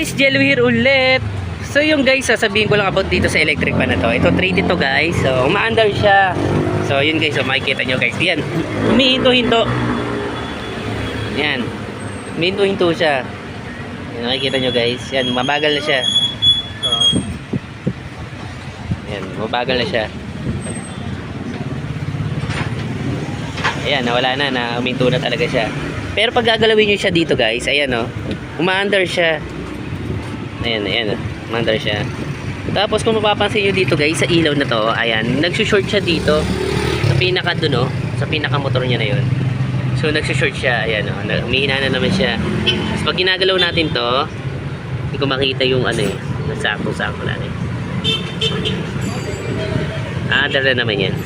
guys, Jello here ulit. So yung guys, sasabihin ko lang about dito sa electric pan na to. Ito 3D to guys. So umaandar siya. So yun guys, so makikita nyo guys. Yan, humihinto-hinto. Yan, humihinto-hinto siya. Yan, makikita nyo guys. Yan, mabagal na siya. Yan, mabagal na siya. Ayan, nawala na, huminto na talaga siya. Pero pag gagalawin nyo siya dito guys, ayan o, umaandar siya. Ayan, ayan o, umaandar siya. Tapos kung mapapansin nyo dito guys, sa ilaw na to, ayan, nagsushort siya dito. Sa pinaka dun o, sa pinaka motor niya na yun. So nagsushort siya, ayan o, umihina na naman siya. Tapos pag ginagalaw natin to, hindi ko makita yung ano eh, nasako-sako lang eh. Aandar na naman yan.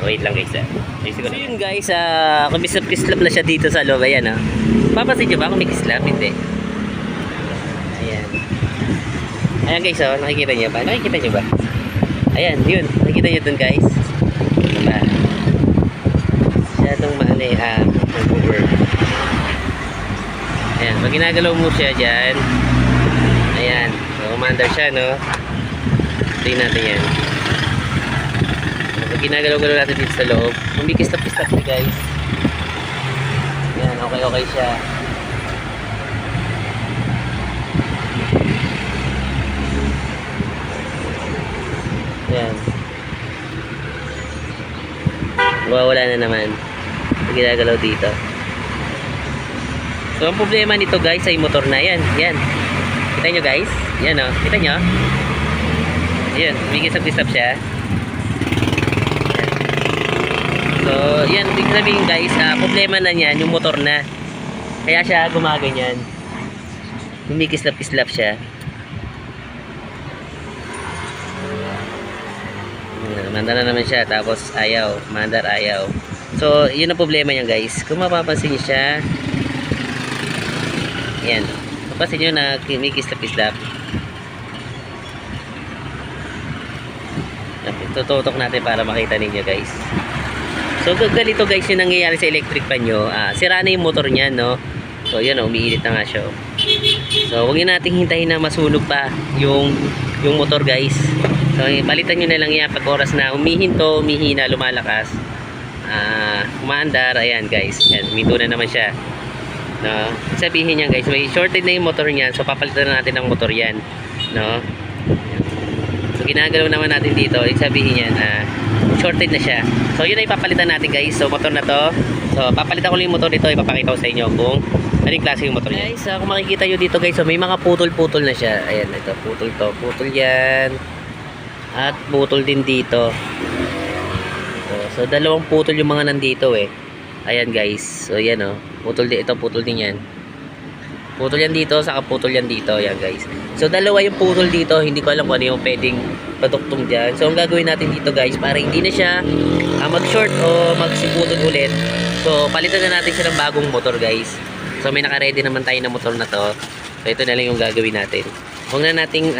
Wait lang guys So yun guys, kumislap na siya dito sa loob. Ayan papansin nyo ba kung may kislap? Hindi. Ayan. Ayan guys nakikita nyo ba? Nakikita nyo ba? Ayan, yun. Nakikita nyo dun guys. Diba? Masyadong maanay over. Ayan, pag ginagalaw mo siya dyan. Ayan. So, commander siya no. Tingnan natin yan. Ginagalaw-galaw natin dito sa loob. Kumikistap-kistap siya guys. Yan, okay siya. Yan. Wala na naman. Ginagalaw dito. So, ang problema nito guys ay motor na yan. Yan. Kita nyo guys? Yan o. Kita nyo? Yan. Kumikistap-kistap siya. So, yan, ibig sabihin guys, problema na niyan, yung motor na. Kaya siya gumaganyan. Humikislap-kislap siya. Manda na naman siya, tapos ayaw, mandar ayaw. So, yun ang problema niya guys. Kung mapapansin niyo siya, yan, mapapansin niyo na humikislap-kislap. Tututok natin para makita ninyo guys. So ganito guys yung nangyayari sa electric pan nyo. Sira na yung motor niya no. So yun umiinit na nga siya. So huwag nating hintayin na masunog pa yung motor guys. So palitan nyo na lang yan pag oras na humihinto, humihina, lumalakas, umaandar. Ayan guys, yan, huminto na naman siya no. Sabihin niyan guys, may shorted na yung motor niyan. So papalitan na natin ng motor yan no. So ginagalaw naman natin dito, sabihin niyan shorted na siya. So yun ay papalitan natin guys. So motor na to. So papalitan ko lang yung motor nito, ipapakita ko sa inyo kung anong klase yung motor niya. Guys, kung makikita nyo dito guys, so may mga putol-putol na siya. Ayan, ito, putol to. Putol yan. At putol din dito. So dalawang putol yung mga nandito eh. Ayan guys. So yan putol din ito, putol din yan. Putol yan dito, saka putol yan dito. Ayan guys. So dalawa yung putol dito, hindi ko alam kung ano yung pwedeng paduktong dyan. So ang gagawin natin dito guys, para hindi na siya mag-short o magsiputol ulit. So palitan na natin siya ng bagong motor guys. So may naka-ready naman tayo na motor na to. So ito na lang yung gagawin natin. Huwag na nating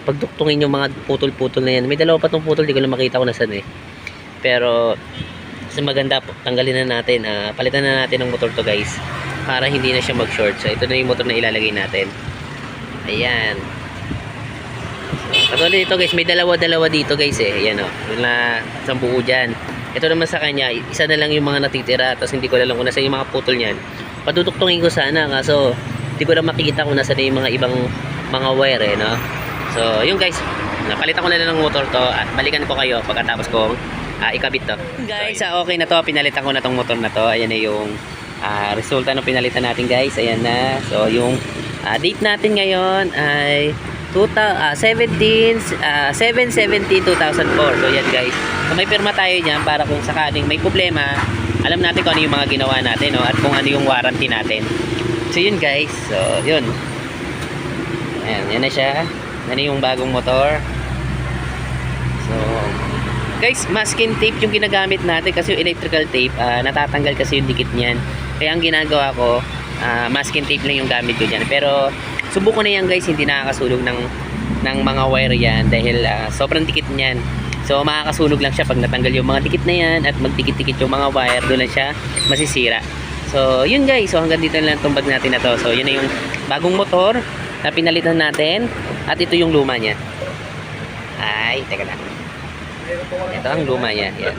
pagduktungin yung mga putol-putol na yan. May dalawa pa tong putol, di ko lang makita kung nasan eh. Pero mas maganda po, tanggalin na natin. Palitan na natin ng motor to guys, para hindi na siya mag-short. So ito na yung motor na ilalagay natin. Ayan. Katulad dito guys, may dalawa-dalawa dito guys eh. Ayan na isang buo dyan. Ito naman sa kanya, isa na lang yung mga natitira. Tapos hindi ko alam kung nasa yung mga putol niyan. Paduduktungin ko sana, kaso hindi ko lang makikita kung nasa na yung mga ibang mga wire eh no. So yun guys, napalitan ko na lang ng motor to. At balikan ko kayo pagkatapos kong ikabit to. Guys, okay na to. Pinalitan ko na tong motor na to. Ayan na yung resulta ng pinalitan natin guys. Ayan na. So yung date natin ngayon ay 7/17/2004. So yan guys. So may pirma tayo niyan para kung sakaling may problema, alam natin kung ano yung mga ginawa natin no, at kung ano yung warranty natin. So yun guys. So yun. Ayan, yan na siya. Yan yung bagong motor. So guys, masking tape yung ginagamit natin kasi yung electrical tape, natatanggal kasi yung dikit niyan. Kaya ang ginagawa ko, masking tape lang yung gamit ko dyan. Pero subukan na yan guys, hindi nakakasunog ng mga wire yan dahil sobrang dikit niyan. So makakasunog lang siya pag natanggal yung mga dikit na yan at magdikit-dikit yung mga wire, doon lang siya masisira. So, yun guys. So, hanggang dito na lang itong bag natin na to. So, yun na yung bagong motor na pinalitan natin. At ito yung luma niya. Ay, teka lang. Ito ang luma niya. Yan.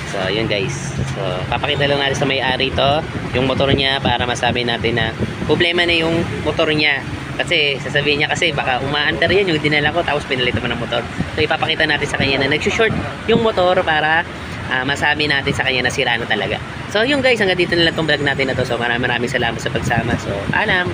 So, yun guys. So, papakita lang natin sa may-ari to yung motor niya para masabi natin na problema na yung motor niya. Kasi, sasabihin niya kasi baka umaantar yan yung dinala ko tapos pinalitan mo ng motor. So, ipapakita natin sa kanya na nag-short yung motor para masabi natin sa kanya na sira na talaga. So, yun guys, hanggang dito na lang itong vlog natin na to. So, maraming salamat sa pagsama. So, alam.